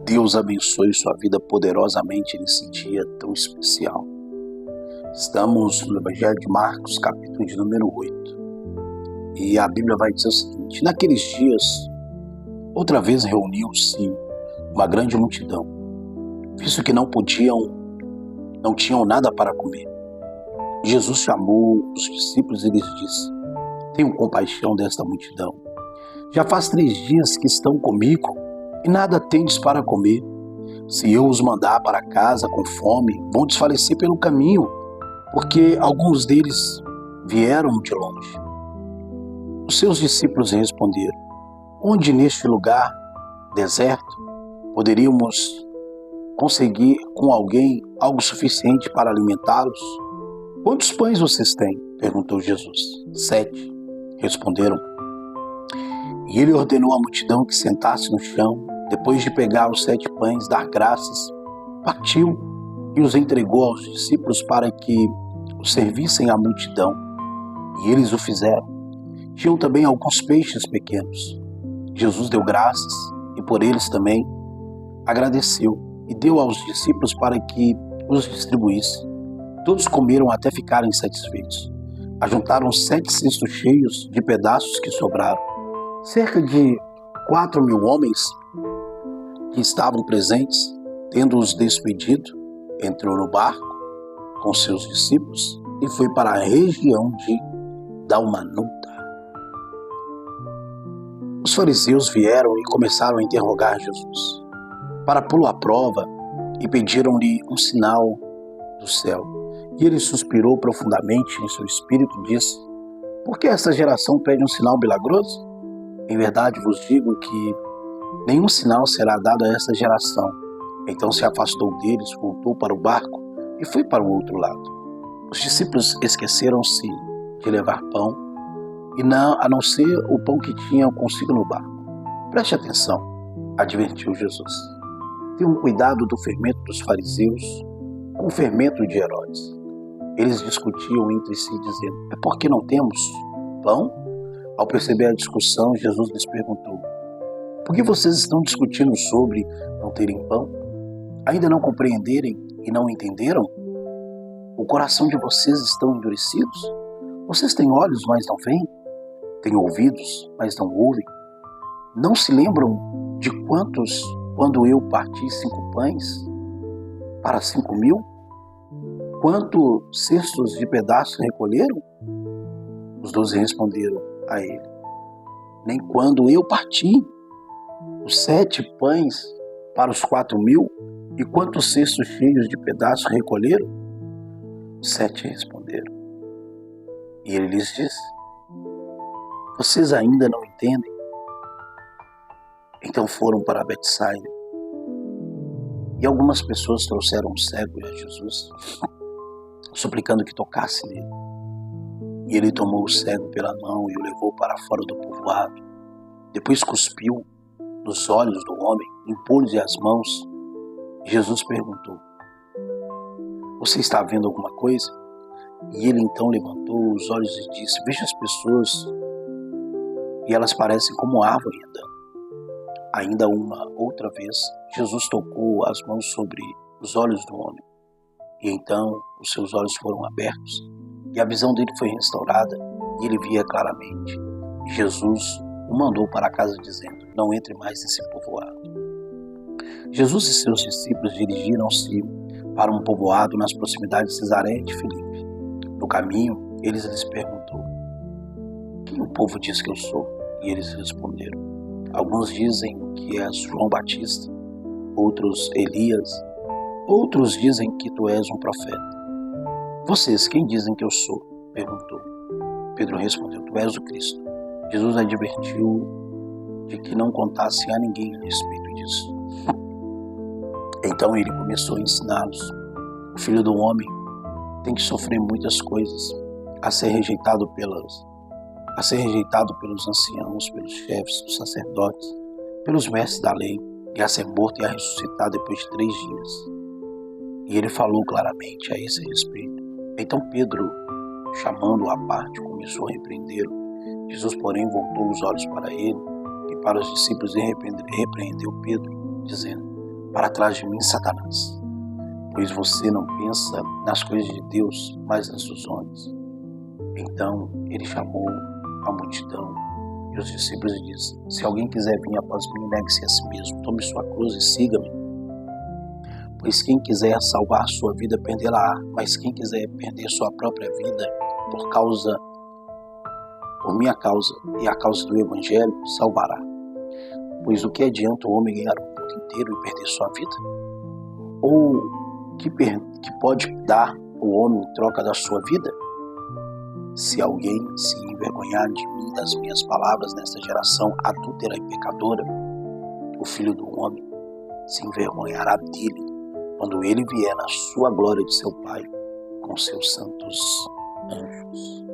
Deus abençoe sua vida poderosamente nesse dia tão especial. Estamos no Evangelho de Marcos, capítulo de número 8. E a Bíblia vai dizer o seguinte: naqueles dias, outra vez reuniu-se uma grande multidão, visto que não tinham nada para comer. Jesus chamou os discípulos e lhes disse: tenham compaixão desta multidão. Já faz 3 dias que estão comigo e nada tendes para comer. Se eu os mandar para casa com fome, vão desfalecer pelo caminho, porque alguns deles vieram de longe. Os seus discípulos responderam: onde neste lugar deserto poderíamos conseguir com alguém algo suficiente para alimentá-los? Quantos pães vocês têm? Perguntou Jesus. 7, responderam. E ele ordenou à multidão que sentasse no chão. Depois de pegar os 7 pães, dar graças, partiu e os entregou aos discípulos para que os servissem à multidão. E eles o fizeram. Tinham também alguns peixes pequenos. Jesus deu graças e por eles também agradeceu e deu aos discípulos para que os distribuísse. Todos comeram até ficarem satisfeitos. Ajuntaram 7 cestos cheios de pedaços que sobraram. Cerca de 4.000 homens que estavam presentes, tendo-os despedido, entrou no barco com seus discípulos e foi para a região de Dalmanuta. Os fariseus vieram e começaram a interrogar Jesus para pô-lo à prova e pediram-lhe um sinal do céu. E ele suspirou profundamente em seu espírito e disse: por que esta geração pede um sinal milagroso? Em verdade vos digo que nenhum sinal será dado a esta geração. Então se afastou deles, voltou para o barco e foi para o outro lado. Os discípulos esqueceram-se de levar pão, a não ser o pão que tinham consigo no barco. Preste atenção, advertiu Jesus. Tenham cuidado do fermento dos fariseus com o fermento de Herodes. Eles discutiam entre si, dizendo: é porque não temos pão? Ao perceber a discussão, Jesus lhes perguntou: por que vocês estão discutindo sobre não terem pão? Ainda não compreenderem e não entenderam? O coração de vocês estão endurecidos? Vocês têm olhos, mas não veem? Têm ouvidos, mas não ouvem? Não se lembram de quantos, quando eu parti 5 pães para 5.000? Quantos cestos de pedaços recolheram? Os 12 responderam a ele: nem quando eu parti os 7 pães para os 4.000, e quantos cestos cheios de pedaços recolheram? Os 7 responderam. E ele lhes disse: vocês ainda não entendem? Então foram para Betsaida. E algumas pessoas trouxeram um cego a Jesus, suplicando que tocasse nele. E ele tomou o cego pela mão e o levou para fora do povoado. Depois cuspiu nos olhos do homem, impôs-lhe as mãos. Jesus perguntou: você está vendo alguma coisa? E ele então levantou os olhos e disse: veja as pessoas, e elas parecem como árvore andando. Ainda uma outra vez, Jesus tocou as mãos sobre os olhos do homem. E então os seus olhos foram abertos, e a visão dele foi restaurada, e ele via claramente. Jesus o mandou para casa dizendo: não entre mais nesse povoado. Jesus e seus discípulos dirigiram-se para um povoado nas proximidades de Cesareia de Filipe. No caminho, eles lhes perguntou: quem o povo diz que eu sou? E eles responderam: alguns dizem que és João Batista, outros Elias, outros dizem que tu és um profeta. Vocês, quem dizem que eu sou? Perguntou. Pedro respondeu: tu és o Cristo. Jesus advertiu de que não contassem a ninguém a respeito disso. Então ele começou a ensiná-los: o Filho do Homem tem que sofrer muitas coisas, a ser rejeitado pelos anciãos, pelos chefes dos sacerdotes, pelos mestres da lei, e a ser morto e a ressuscitar depois de 3 dias. E ele falou claramente a esse respeito. Então Pedro, chamando-o à parte, começou a repreendê-lo. Jesus, porém, voltou os olhos para ele E para os discípulos repreendeu Pedro, dizendo: para trás de mim, Satanás, pois você não pensa nas coisas de Deus, mas nas dos homens. Então ele chamou a multidão e os discípulos e disse: se alguém quiser vir após mim, negue-se a si mesmo, tome sua cruz e siga-me. Pois quem quiser salvar sua vida, perdê-la-á, mas quem quiser perder sua própria vida por minha causa e a causa do Evangelho, salvará. Pois o que adianta o homem ganhar o mundo inteiro e perder sua vida? Ou que pode dar o homem em troca da sua vida? Se alguém se envergonhar de mim e das minhas palavras nesta geração adúltera e pecadora, o Filho do Homem se envergonhará dele quando ele vier na sua glória de seu Pai com seus santos anjos.